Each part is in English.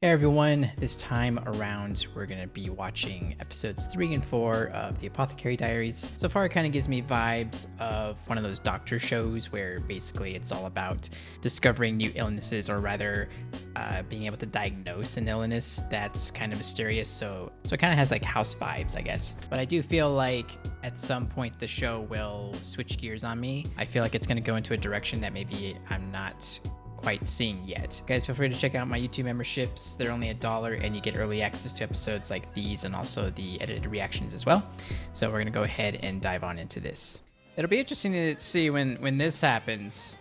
Hey everyone, this time around we're going to be watching episodes 3 and 4 of the Apothecary Diaries. So far it kind of gives me vibes of one of those doctor shows where basically it's all about discovering new illnesses, or rather being able to diagnose an illness that's kind of mysterious. So it kind of has like house vibes, I guess. But I do feel like at some point the show will switch gears on me. I feel like it's going to go into a direction that maybe I'm not quite seeing yet. Guys, feel free to check out my YouTube memberships. They're only $1 and you get early access to episodes like these and also the edited reactions as well. So we're gonna go ahead and dive on into this. It'll be interesting to see when this happens.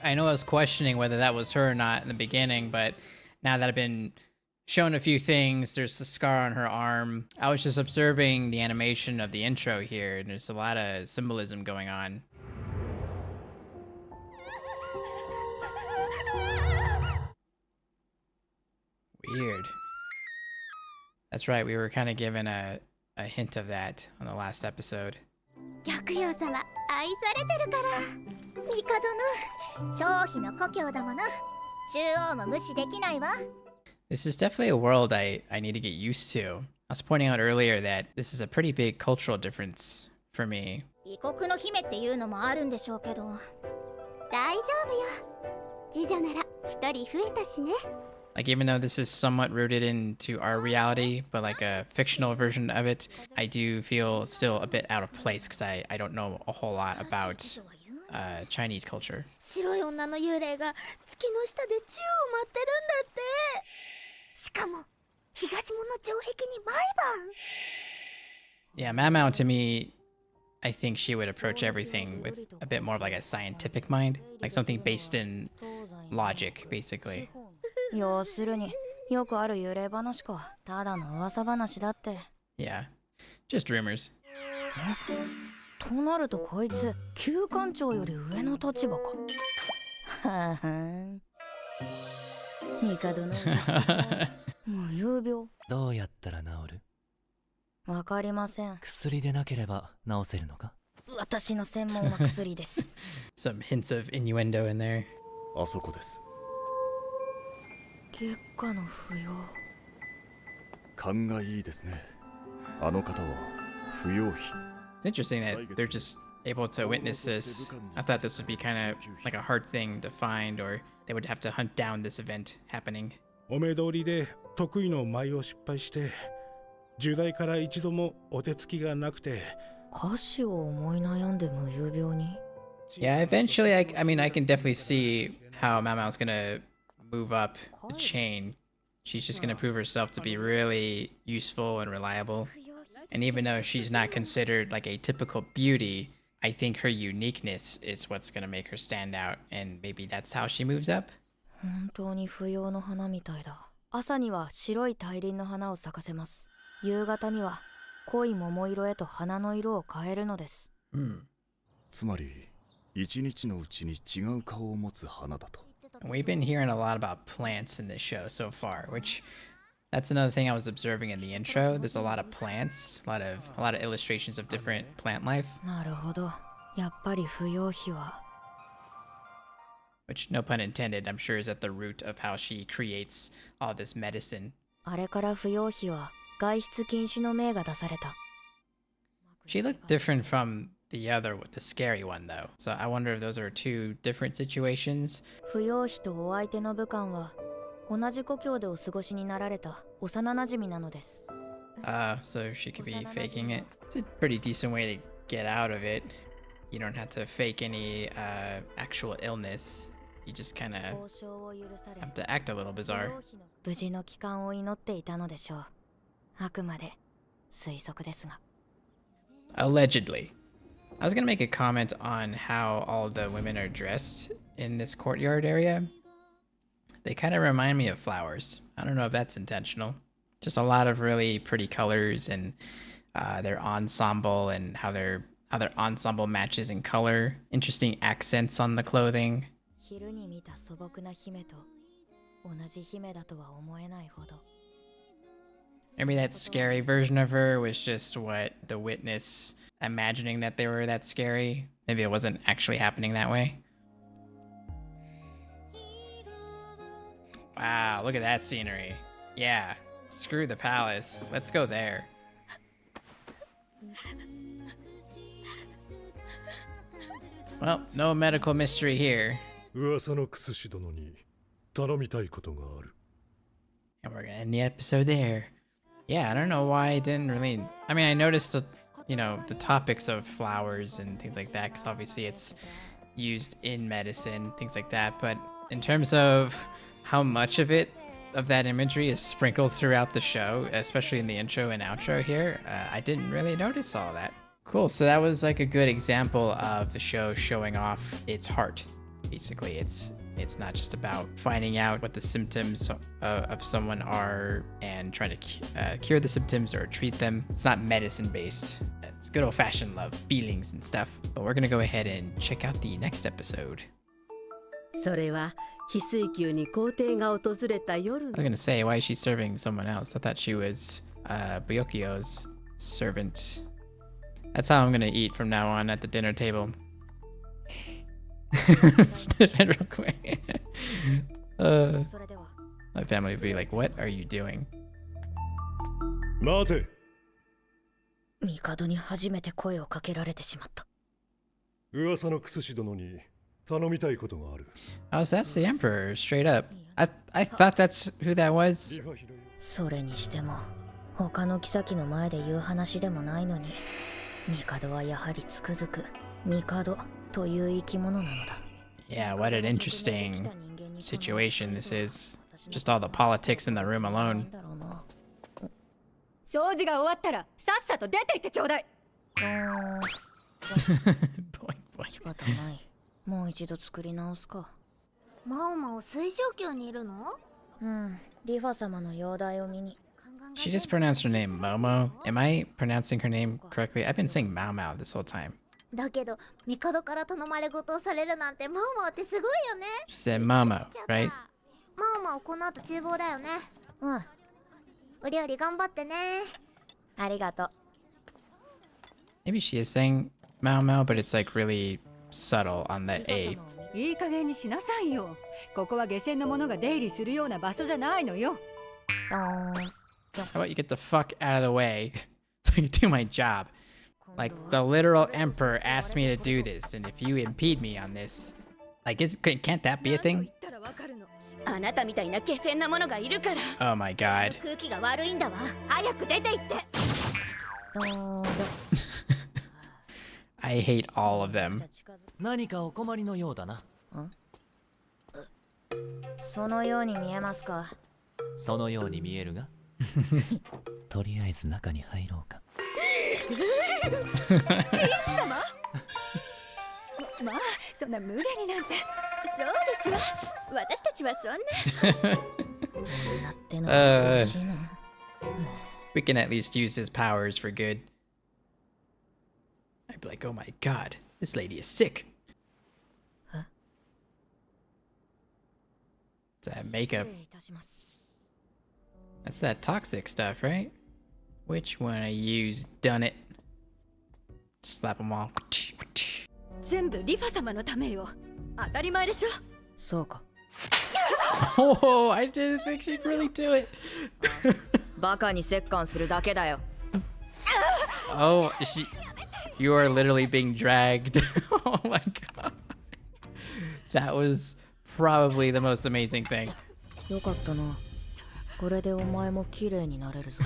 I know I was questioning whether that was her or not in the beginning, but now that I've been shown a few things, there's a scar on her arm. I was just observing the animation of the intro here, and there's a lot of symbolism going on. Weird. That's right, we were kind of given a hint of that on the last episode. This is definitely a world I need to get used to. I was pointing out earlier that this is a pretty big cultural difference for me. Like, even though this is somewhat rooted into our reality, but like a fictional version of it, I do feel still a bit out of place because I don't know a whole lot about Chinese culture. Yeah, Mamao to me, I think she would approach everything with a bit more of like a scientific mind, like something based in logic, basically. Yeah, just rumors. Some hints of innuendo in there. It's interesting that they're just able to witness this. I thought this would be kind of like a hard thing to find, or they would have to hunt down this event happening. Yeah, eventually, I mean, I can definitely see how Mamao's gonna move up the chain. She's just gonna prove herself to be really useful and reliable. And even though she's not considered like a typical beauty, I think her uniqueness is what's gonna make her stand out, and maybe that's how she moves up. We've been hearing a lot about plants in this show so far, which that's another thing I was observing in the intro. There's a lot of plants, a lot of illustrations of different plant life. Which, no pun intended, I'm sure is at the root of how she creates all this medicine. She looked different from the other, the scary one though. So I wonder if those are two different situations. So she could be faking it. It's a pretty decent way to get out of it. You don't have to fake any actual illness. You just kind of have to act a little bizarre. Allegedly. I was gonna make a comment on how all the women are dressed in this courtyard area. They kind of remind me of flowers. I don't know if that's intentional. Just a lot of really pretty colors, and their ensemble and how their ensemble matches in color. Interesting accents on the clothing. Maybe that scary version of her was just what the witness imagining that they were that scary. Maybe it wasn't actually happening that way. Wow, look at that scenery. Yeah, screw the palace. Let's go there. Well, no medical mystery here. 噂のクスシ殿に頼みたいことがある。 And we're gonna end the episode there. Yeah, I don't know why I didn't really. I mean, I noticed the, the topics of flowers and things like that, because obviously it's used in medicine, things like that. But in terms of how much of that imagery is sprinkled throughout the show, especially in the intro and outro here, I didn't really notice all that. Cool. So that was like a good example of the show showing off its heart. Basically, it's not just about finding out what the symptoms of someone are and trying to cure the symptoms or treat them. It's not medicine based. It's good old fashioned love, feelings and stuff. But we're gonna go ahead and check out the next episode. それは翡翠宮に皇帝が訪れた夜 I was gonna say, why is she serving someone else? I thought she was Buyokyo's servant. That's how I'm gonna eat from now on at the dinner table. Sniff it real quick. My family would be like, what are you doing? 待て。帝に初めて声をかけられてしまった。噂のクスシ殿に頼みたいことがある。 Oh, so that's the emperor, straight up. I thought that's who that was. それにしても他の妃の前で言う話でもないのに、帝はやはりつくづく帝という生き物なのだ。 Yeah, what an interesting situation this is. Just all the politics in the room alone. 掃除が終わったらさっさと出て行ってちょうだい。仕方ない。もう一度作り直すか。マオマオ水晶宮にいるの？うん、リファ様の容体を見に。 She just pronounced her name Momo. Am I pronouncing her name correctly? I've been saying Mao Mao this whole time. だけど帝から頼まれ事をされるなんてマオマオってすごいよね。 She said Momo, right? マオマオこの後厨房だよね。うん。お料理頑張ってね。ありがとう。 Maybe she is saying Mao Mao, but it's like really subtle on the A. いい加減にしなさいよ。ここは下船の者が出入りするような場所じゃないのよ。How about you get the fuck out of the way so I can do my job? Like, the literal emperor asked me to do this, and if you impede me on this, like, can't that be a thing? あなたみたいな下船な者がいるから。 Oh my god. 空気が悪いんだわ。早く出て行って。I hate all of them. 何かお困りのようだな。そのように見えますか。そのように見えるが。とりあえず中に入ろうか。天使様まあ、そんな無理になんて。そうですわ。私たちはそんな。We can at least use his powers for good. I'd be like, oh my god, this lady is sick. Huh? It's that makeup. That's that toxic stuff, right? Which one I used? Done it. Slap them all. 全部リファ様のためよ。当たり前でしょ。そうか。Oh, I didn't think she'd really do it. バカに折檻するだけだよ。Oh, you are literally being dragged. Oh my god. That was probably the most amazing thing. よかったな。これでお前も綺麗になれるぞ。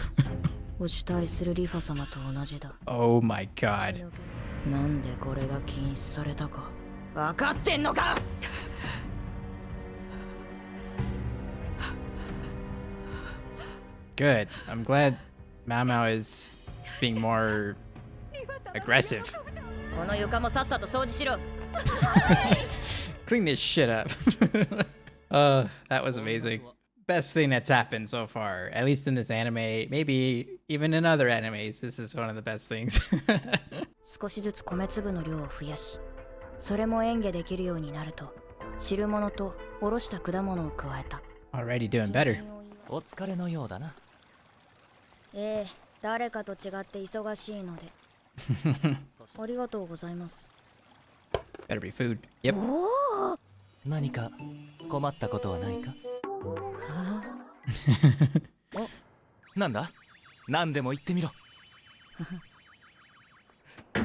お主体するリファ様と同じだ。Oh my god. なんでこれが禁止されたか。分かってんのか。Good. I'm glad Mao Mao is being more aggressive. この床もさっさと掃除しろ。Clean this shit up. That was amazing. Best thing that's happened so far, at least in this anime, maybe even in other animes. This is one of the best things. 少しずつ米粒の量を増やし、それも嚥下できるようになると、汁物とおろした果物を加えた。Already doing better. お疲れのようだな。ええ、誰かと違って忙しいので。ありがとうございます。Better be food. Yep. 何か困ったことはないか。なんだ何でも言ってみろ。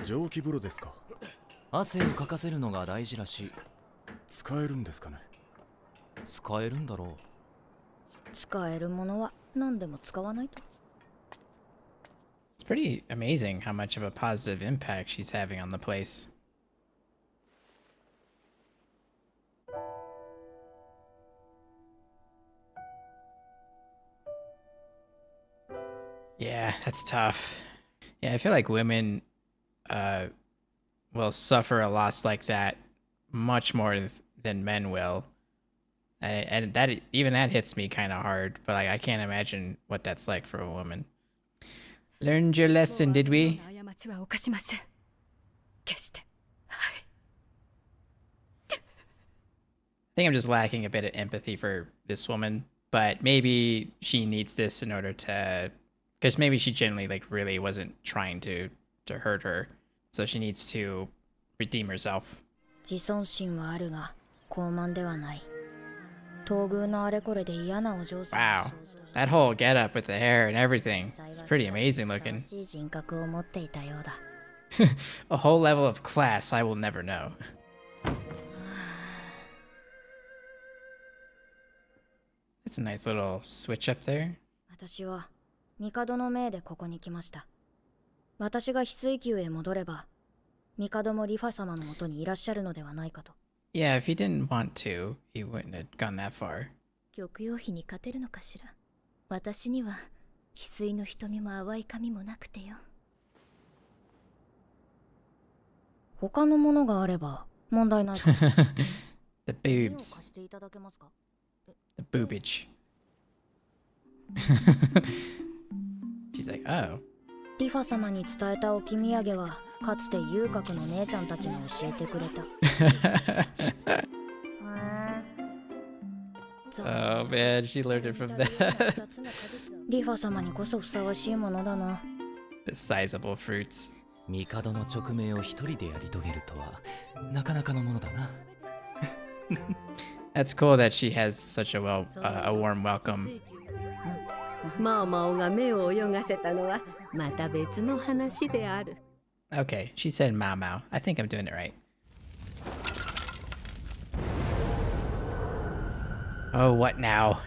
蒸気風呂ですか。汗をかかせるのが大事らしい。使えるんですかね。使えるんだろう。使えるものは何でも使わないと。 It's pretty amazing how much of a positive impact she's having on the place. Yeah, that's tough. Yeah, I feel like women will suffer a loss like that much more than men will. And that even that hits me kind of hard, but like I can't imagine what that's like for a woman. Learned your lesson, did we? 過ちは犯しません。決して。はい。 I think I'm just lacking a bit of empathy for this woman, but maybe she needs this in order to, because maybe she genuinely like really wasn't trying to hurt her, so she needs to redeem herself. 自尊心はあるが傲慢ではない。東宮のあれこれで嫌なお嬢さん。 Wow, that whole getup with the hair and everything, it's pretty amazing looking. ふさわしい人格を持っていたようだ。 A whole level of class I will never know. That's a nice little switch up there. 私は帝の命でここに来ました。私が翡翠宮へ戻れば、帝もリファ様のもとにいらっしゃるのではないかと。 Yeah, if he didn't want to, he wouldn't have gone that far. 玉葉妃に勝てるのかしら。私には翡翠の瞳も淡い髪もなくてよ。他のものがあれば問題ないか。 The 手を boobs, 貸していただけますか？ the boobage. She's like, oh. リファ様に伝えた置き土産はかつて遊郭の姉ちゃんたちが教えてくれた。Oh man, she learned it from that. リファ様にこそふさわしいものだな。 The sizable fruits. 帝の勅命を一人でやり遂げるとはなかなかのものだな。That's cool that she has such a warm welcome. マオマオが目を泳がせたのはまた別の話である。 Okay, she said Mao Mao. I think I'm doing it right. Oh, what now?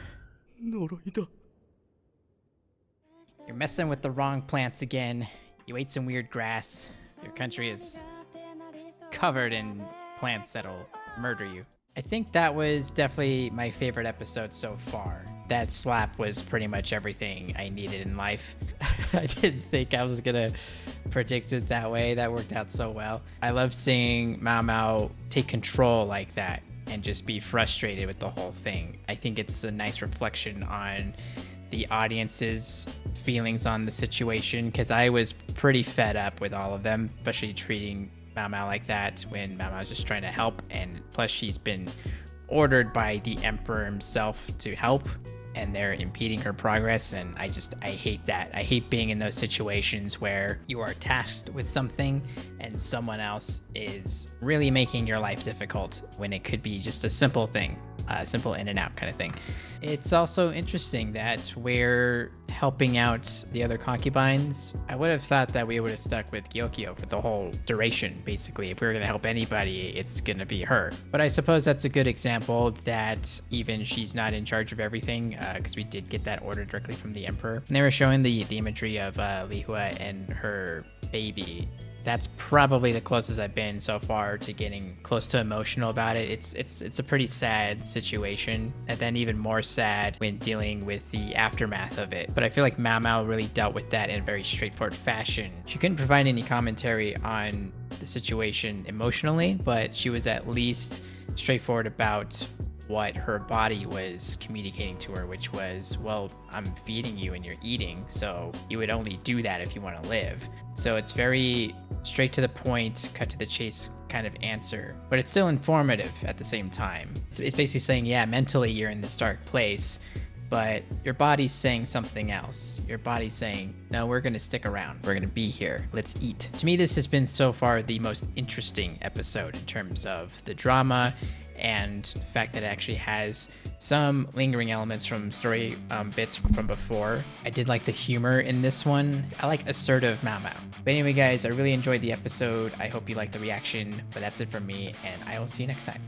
呪いだ。 You're messing with the wrong plants again. You ate some weird grass. Your country is covered in plants that'll murder you. I think that was definitely my favorite episode so far. That slap was pretty much everything I needed in life. I didn't think I was gonna predict it that way. That worked out so well. I love seeing Mao Mao take control like that and just be frustrated with the whole thing. I think it's a nice reflection on the audience's feelings on the situation, because I was pretty fed up with all of them, especially treating Mao Mao like that when Mao Mao's just trying to help, and plus she's been ordered by the emperor himself to help, and they're impeding her progress, and I hate that. I hate being in those situations where you are tasked with something and someone else is really making your life difficult when it could be just a simple thing, a simple in and out kind of thing. It's also interesting that we're helping out the other concubines. I would have thought that we would have stuck with Gyokyo for the whole duration, basically. If we were going to help anybody, it's going to be her. But I suppose that's a good example that even she's not in charge of everything, because we did get that order directly from the emperor. And they were showing the imagery of Li Hua and her baby. That's probably the closest I've been so far to getting close to emotional about it. It's a pretty sad situation, and then even more sad when dealing with the aftermath of it. But I feel like Mao Mao really dealt with that in a very straightforward fashion. She couldn't provide any commentary on the situation emotionally, but she was at least straightforward about what her body was communicating to her, which was, well, I'm feeding you and you're eating, so you would only do that if you want to live. So it's very straight to the point, cut to the chase kind of answer, but it's still informative at the same time. It's basically saying, yeah, mentally you're in this dark place, but your body's saying something else. Your body's saying, no, we're gonna stick around. We're gonna be here. Let's eat. To me, this has been so far the most interesting episode in terms of the drama and the fact that it actually has some lingering elements from story bits from before. I did like the humor in this one. I like assertive Mao Mao. But anyway, guys, I really enjoyed the episode. I hope you liked the reaction, but that's it from me, and I will see you next time.